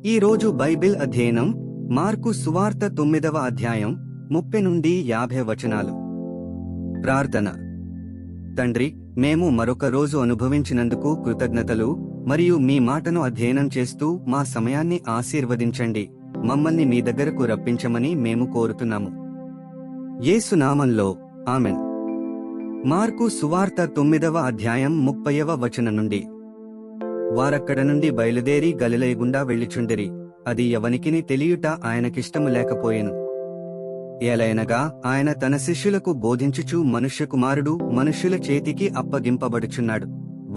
ఈ రోజు బైబిల్ అధ్యయనం మార్కు సువార్త 9వ అధ్యాయం 30 నుండి 50 వచనాలు. ప్రార్థన. తండ్రి, మేము మరొక రోజు అనుభవించినందుకు కృతజ్ఞతలు మరియు మీ మాటను అధ్యయనం చేస్తూ మా సమయాన్ని ఆశీర్వదించండి. మమ్మల్ని మీ దగ్గరకు రప్పించమని మేము కోరుతున్నాము. యేసు నామంలో ఆమెన్. మార్కు సువార్త 9వ అధ్యాయం 30వ వచనం నుండి. వారక్కడ నుండి బయలుదేరి గలిలయ గుండా వెళ్ళిచుండిరి. అది ఎవనికిని తెలియుట ఆయనకిష్టము లేకపోయెను. ఏలయనగా ఆయన తన శిష్యులకు బోధించుచు మనుష్యకుమారుడు మనుష్యుల చేతికి అప్పగింపబడుచున్నాడు,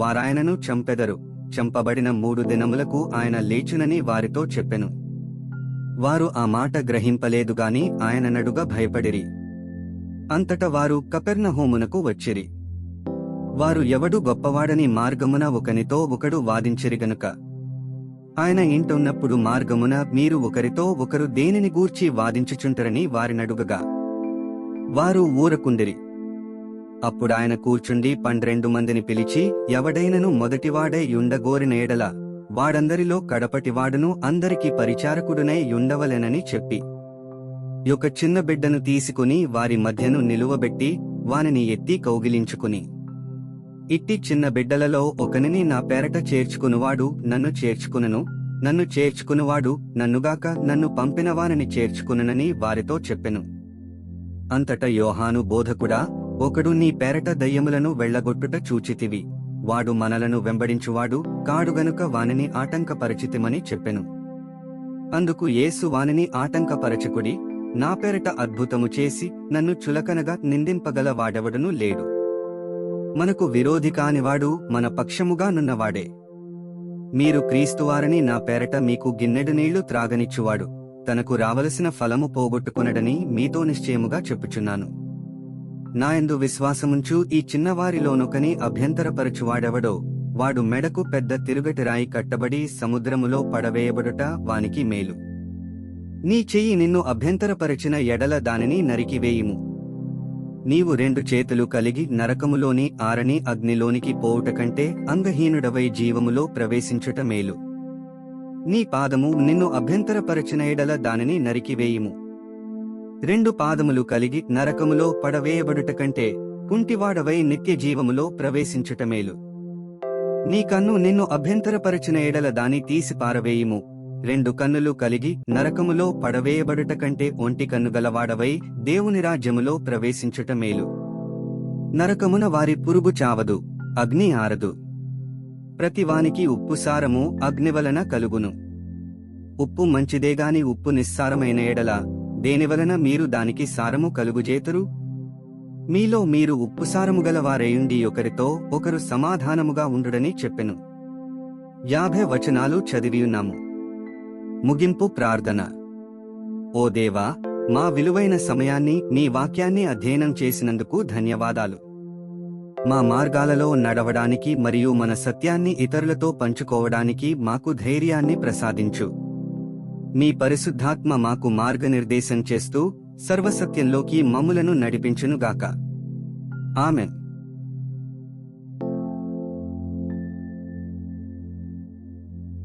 వారాయనను చంపెదరు, చంపబడిన 3 దినములకు ఆయన లేచునని వారితో చెప్పెను. వారు ఆ మాట గ్రహింపలేదుగాని ఆయన నడుగా భయపడిరి. అంతట వారు కపెర్నహూమునకు వచ్చిరి. వారు ఎవడు గొప్పవాడని మార్గమున ఒకనితో ఒకడు వాదించిరి గనుక, ఆయన ఇంటున్నప్పుడు మార్గమున మీరు ఒకరితో ఒకరు దేనిని గూర్చి వాదించుచుంటరని వారినడుగగా, వారు ఊరకుండిరి. అప్పుడాయన కూర్చుండి 12 మందిని పిలిచి, ఎవడైనను మొదటివాడై యుండగోరిన ఎడల వాడందరిలో కడపటివాడును అందరికి పరిచారకుడునై యుండవలెనని చెప్పి, ఒక చిన్న బిడ్డను తీసుకుని వారి మధ్యను నిలువబెట్టి వానిని ఎత్తి కౌగిలించుకుని, ఇట్టి చిన్న బిడ్డలలో ఒకనిని నా పేరట చేర్చుకునువాడు నన్ను చేర్చుకునను, నన్ను చేర్చుకునువాడు నన్నుగాక నన్ను పంపినవానిని చేర్చుకుననని వారితో చెప్పెను. అంతట యోహాను బోధకుడా, ఒకడు నీ పేరట దయ్యములను వెళ్లగొట్టుట చూచితివి, వాడు మనలను వెంబడించువాడు కాడుగనుక వానిని ఆటంకపరచితిమని చెప్పెను. అందుకు యేసు వానిని ఆటంకపరచకుడి, నా పేరట అద్భుతము చేసి నన్ను చులకనగా నిందింపగల వాడెవడనూ లేడు. మనకు విరోధి కానివాడు మన పక్షముగా నున్నవాడే. మీరు క్రీస్తువారని నా పేరట మీకు గిన్నెడు నీళ్లు త్రాగనిచ్చువాడు తనకు రావలసిన ఫలము పోగొట్టుకొనడని మీతో నిశ్చయముగా చెప్పుచున్నాను. నాయందు విశ్వాసముంచు ఈ చిన్నవారిలోనొకని అభ్యంతరపరచువాడెవడో వాడు మెడకు పెద్ద తిరుగటి రాయి కట్టబడి సముద్రములో పడవేయబడుట వానికి మేలు. నీ చెయ్యి నిన్ను అభ్యంతరపరచిన ఎడల దానిని నరికివేయుము. నీవు 2 చేతులు కలిగి నరకములోని ఆరని అగ్నిలోనికి పోవుట కంటే అంగహీనుడవై జీవములో ప్రవేశించుట మేలు. నీ పాదము నిన్ను అభ్యంతరపరచిన ఎడల దానిని నరికివేయుము. 2 పాదములు కలిగి నరకములో పడవేయబడుట కంటే కుంటివాడవై నిత్య జీవములో ప్రవేశించుట మేలు. నీ కన్ను నిన్ను అభ్యంతరపరచిన ఎడల దాని తీసి పారవేయుము. 2 కన్నులు కలిగి నరకములో పడవేయబడుట కంటే ఒంటి కన్ను గలవాడవై దేవుని రాజ్యములో ప్రవేశించుట మేలు. నరకమున వారి పురుగు చావదు, అగ్ని ఆరదు. ప్రతివానికి ఉప్పు సారము అగ్నివలన కలుగును. ఉప్పు మంచిదేగాని ఉప్పు నిస్సారమైన ఎడల దేనివలన మీరు దానికి సారము కలుగుజేతురు? మీలో మీరు ఉప్పు సారము గలవారైయుండి ఒకరితో ఒకరు సమాధానముగా ఉండుడని చెప్పెను. 50 వచనాలు చదివియున్నాము. ముగింపు ప్రార్థన. ఓ దేవా, మా విలువైన సమయాన్ని నీ వాక్యాన్ని అధ్యయనం చేసినందుకు ధన్యవాదాలు. మా మార్గాలలో నడవడానికి మరియు మన సత్యాన్ని ఇతరులతో పంచుకోవడానికి మాకు ధైర్యాన్ని ప్రసాదించు. మీ పరిశుద్ధాత్మ మాకు మార్గనిర్దేశం చేస్తూ సర్వసత్యంలోకి మమ్ములను నడిపించునుగాక. ఆమెన్.